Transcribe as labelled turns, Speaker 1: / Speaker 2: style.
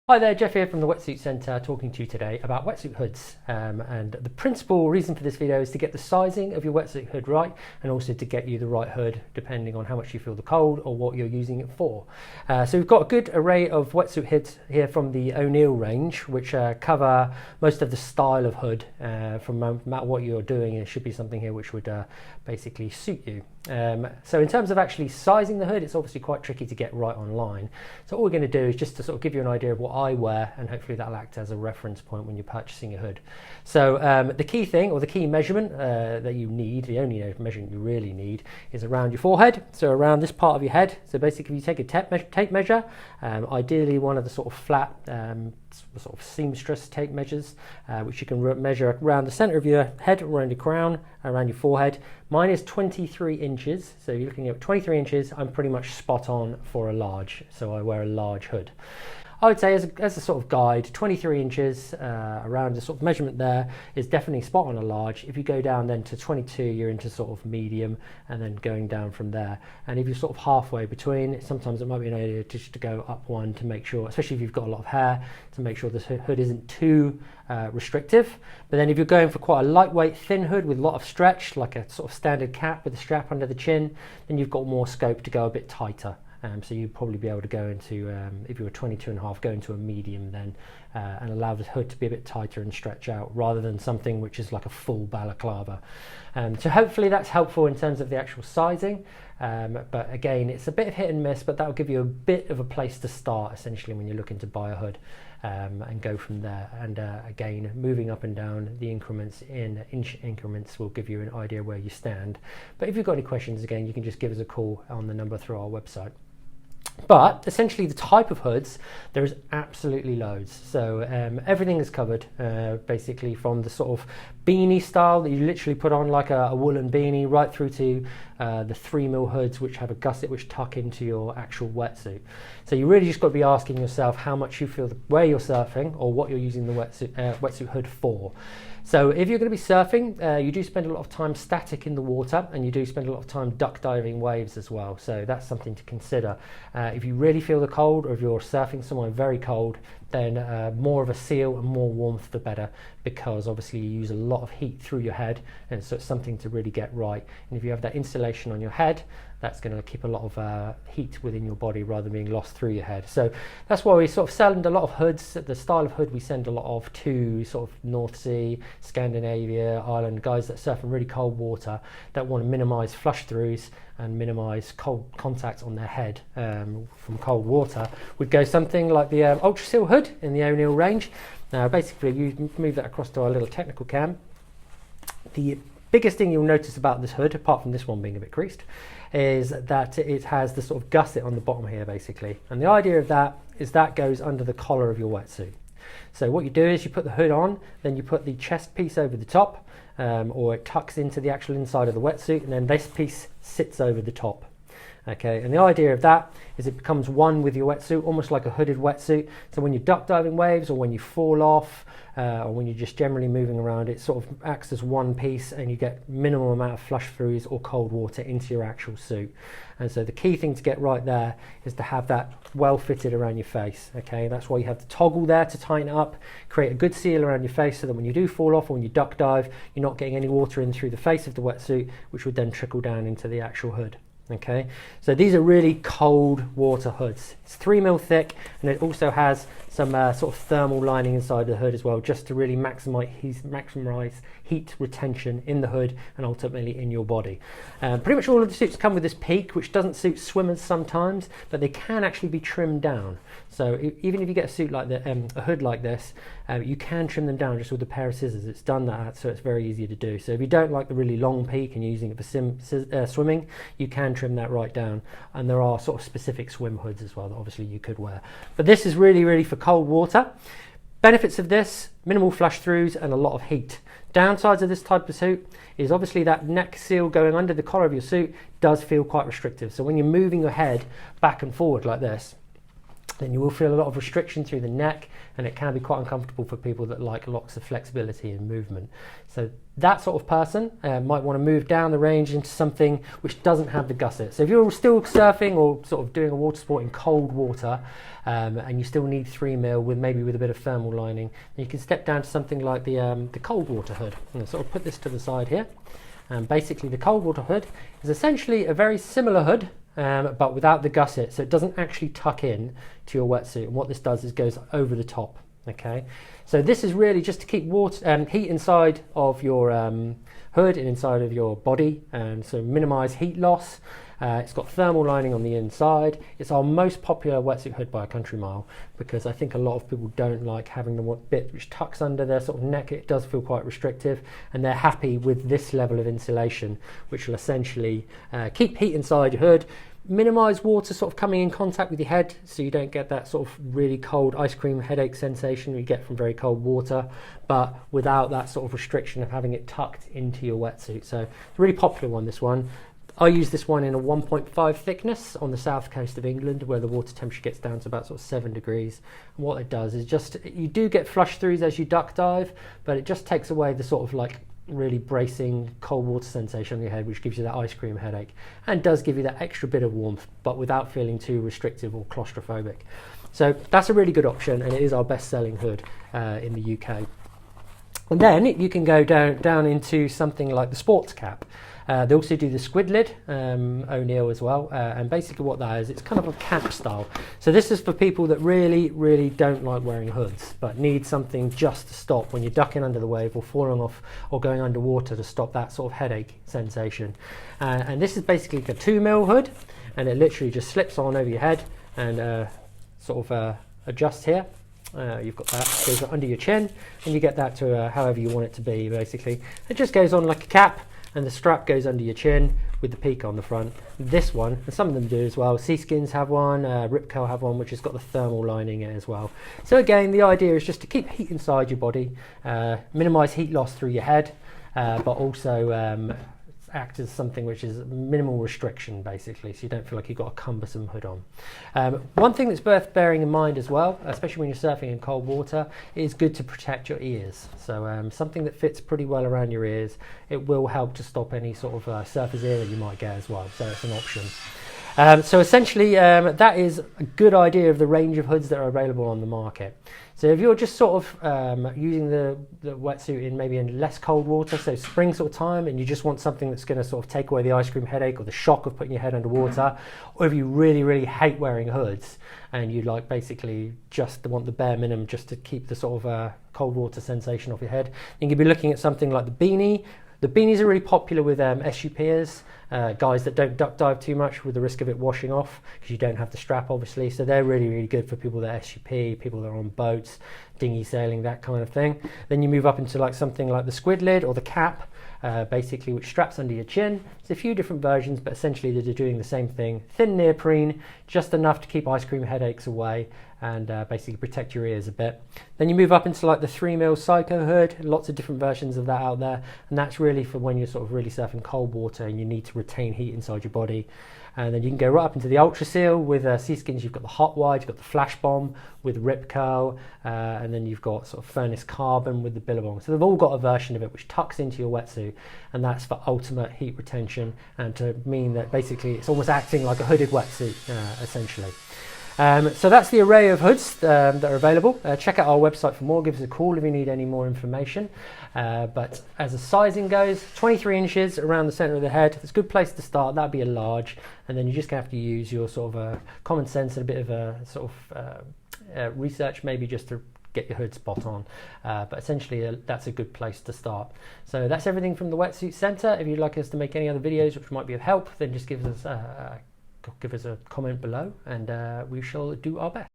Speaker 1: Hi there, Jeff here from the Wetsuit Centre talking to you today about wetsuit hoods. And the principal reason for this video is to get the sizing of your wetsuit hood right and also to get you the right hood depending on how much you feel the cold or what you're using it for. So we've got a good array of wetsuit hoods here from the O'Neill range, which cover most of the style of hood. From no matter what you're doing, it should be something here which would basically suit you. So in terms of actually sizing the hood, it's obviously quite tricky to get right online. So all we're going to do is just to sort of give you an idea of what I wear, and hopefully that'll act as a reference point when you're purchasing a hood. So the key thing, or the key measurement that you need, the only measurement you really need, is around your forehead, so around this part of your head. So basically you take a tape measure, ideally one of the sort of flat sort of seamstress tape measures, which you can measure around the center of your head, around your crown, around your forehead. Mine is 23 inches, so you're looking at 23 inches. I'm pretty much spot on for a large, so I wear a large hood. I would say as a sort of guide, 23 inches around the sort of measurement there is definitely spot on a large. If you go down then to 22, you're into sort of medium, and then going down from there. And if you're sort of halfway between, sometimes it might be an idea just to go up one to make sure, especially if you've got a lot of hair, to make sure the hood isn't too restrictive. But then if you're going for quite a lightweight thin hood with a lot of stretch, like a sort of standard cap with a strap under the chin, then you've got more scope to go a bit tighter. So you'd probably be able to go into, if you were 22.5, go into a medium then, and allow the hood to be a bit tighter and stretch out, rather than something which is like a full balaclava. So hopefully that's helpful in terms of the actual sizing. But again, it's a bit of hit and miss, but that'll give you a bit of a place to start essentially when you're looking to buy a hood, and go from there. And again, moving up and down the increments in inch increments will give you an idea where you stand. But if you've got any questions, again, you can just give us a call on the number through our website. But essentially the type of hoods, there is absolutely loads. So everything is covered, basically from the sort of beanie style that you literally put on like a woolen beanie, right through to the 3mm hoods which have a gusset which tuck into your actual wetsuit. So you really just got to be asking yourself how much you feel where you're surfing or what you're using the wetsuit hood for. So if you're going to be surfing, you do spend a lot of time static in the water, and you do spend a lot of time duck diving waves as well. So that's something to consider. If you really feel the cold, or if you're surfing somewhere very cold, then more of a seal and more warmth the better, because obviously you use a lot of heat through your head, and so it's something to really get right. And if you have that insulation on your head, that's going to keep a lot of heat within your body rather than being lost through your head. So that's why we sort of send a lot of hoods. The style of hood we send a lot of to sort of North Sea, Scandinavia, Ireland, guys that surf in really cold water that want to minimize flush throughs and minimize cold contact on their head from cold water. Would go something like the Ultra Seal hood in the O'Neill range. Now basically you move that across to our little technical cam. The biggest thing you'll notice about this hood, apart from this one being a bit creased, is that it has the sort of gusset on the bottom here basically. And the idea of that is that goes under the collar of your wetsuit. So what you do is you put the hood on, then you put the chest piece over the top, or it tucks into the actual inside of the wetsuit, and then this piece sits over the top. Okay, and the idea of that is it becomes one with your wetsuit, almost like a hooded wetsuit. So when you're duck diving waves, or when you fall off, or when you're just generally moving around, it sort of acts as one piece, and you get minimal amount of flush throughs or cold water into your actual suit. And so the key thing to get right there is to have that well fitted around your face. Okay, that's why you have the toggle there to tighten it up, create a good seal around your face, so that when you do fall off or when you duck dive, you're not getting any water in through the face of the wetsuit, which would then trickle down into the actual hood. Okay, so these are really cold water hoods. It's 3mm thick, and it also has some sort of thermal lining inside the hood as well, just to really maximize heat retention in the hood and ultimately in your body. Pretty much all of the suits come with this peak, which doesn't suit swimmers sometimes, but they can actually be trimmed down. So even if you get a suit like a hood like this, you can trim them down just with a pair of scissors. It's done that, so it's very easy to do. So if you don't like the really long peak and you're using it for swimming, you can trim that right down. And there are sort of specific swim hoods as well that obviously you could wear. But this is really for cold water. Benefits of this: minimal flush throughs and a lot of heat. Downsides of this type of suit is obviously that neck seal going under the collar of your suit does feel quite restrictive. So when you're moving your head back and forward like this, then you will feel a lot of restriction through the neck, and it can be quite uncomfortable for people that like lots of flexibility and movement. So that sort of person might want to move down the range into something which doesn't have the gusset. So if you're still surfing or sort of doing a water sport in cold water, and you still need 3mm with maybe with a bit of thermal lining, then you can step down to something like the cold water hood. I'm going to sort of put this to the side here. Basically the cold water hood is essentially a very similar hood, but without the gusset, so it doesn't actually tuck in to your wetsuit. And what this does is goes over the top. Okay, so this is really just to keep heat inside of your hood and inside of your body, and so minimise heat loss. It's got thermal lining on the inside. It's our most popular wetsuit hood by a country mile, because I think a lot of people don't like having the bit which tucks under their sort of neck. It does feel quite restrictive, and they're happy with this level of insulation, which will essentially keep heat inside your hood, minimise water sort of coming in contact with your head, so you don't get that sort of really cold ice cream headache sensation you get from very cold water, but without that sort of restriction of having it tucked into your wetsuit. So it's a really popular one, this one. I use this one in a 1.5 thickness on the south coast of England, where the water temperature gets down to about sort of 7 degrees. And what it does is just, you do get flush throughs as you duck dive, but it just takes away the sort of like really bracing cold water sensation on your head, which gives you that ice cream headache, and does give you that extra bit of warmth, but without feeling too restrictive or claustrophobic. So that's a really good option, and it is our best selling hood in the UK. And then you can go down into something like the sports cap. They also do the squid lid, O'Neill as well, and basically what that is, it's kind of a cap style. So this is for people that really don't like wearing hoods, but need something just to stop when you're ducking under the wave or falling off or going underwater, to stop that sort of headache sensation. And this is basically a 2mm hood, and it literally just slips on over your head and sort of adjusts here. You've got that, goes under your chin, and you get that to however you want it to be, basically. It just goes on like a cap, and the strap goes under your chin with the peak on the front. This one, and some of them do as well, Seaskins have one, Rip Curl have one, which has got the thermal lining in it as well. So again, the idea is just to keep heat inside your body, minimise heat loss through your head, but also act as something which is minimal restriction, basically, so you don't feel like you've got a cumbersome hood on. One thing that's worth bearing in mind as well, especially when you're surfing in cold water, it is good to protect your ears. So something that fits pretty well around your ears, it will help to stop any sort of surfer's ear that you might get as well, so it's an option. So essentially that is a good idea of the range of hoods that are available on the market. So if you're just sort of using the wetsuit in maybe in less cold water, so spring sort of time, and you just want something that's going to sort of take away the ice cream headache or the shock of putting your head underwater, or if you really hate wearing hoods and you like basically just want the bare minimum just to keep the sort of cold water sensation off your head, you can be looking at something like the beanie. The beanies are really popular with SUPers, guys that don't duck dive too much with the risk of it washing off, because you don't have the strap obviously, so they're really good for people that SUP, people that are on boats, dinghy sailing, that kind of thing. Then you move up into like something like the squid lid or the cap, basically, which straps under your chin. There's a few different versions, but essentially they're doing the same thing. Thin neoprene, just enough to keep ice cream headaches away and basically protect your ears a bit. Then you move up into like the 3mm Psycho hood, lots of different versions of that out there, and that's really for when you're sort of really surfing cold water and you need to retain heat inside your body. And then you can go right up into the Ultra Seal with Seaskins. You've got the Hot Wide, you've got the Flash Bomb with Rip Curl, and then you've got sort of Furnace Carbon with the Billabong. So they've all got a version of it which tucks into your wetsuit, and that's for ultimate heat retention and to mean that basically it's almost acting like a hooded wetsuit, essentially. So that's the array of hoods that are available. Check out our website for more. Give us a call if you need any more information. But as the sizing goes, 23 inches around the centre of the head. It's a good place to start. That'd be a large. And then you're just going to have to use your sort of common sense and a bit of a sort of research, maybe just to get your hood spot on. But essentially that's a good place to start. So that's everything from the Wetsuit Centre. If you'd like us to make any other videos which might be of help, then just give us a comment below, and we shall do our best.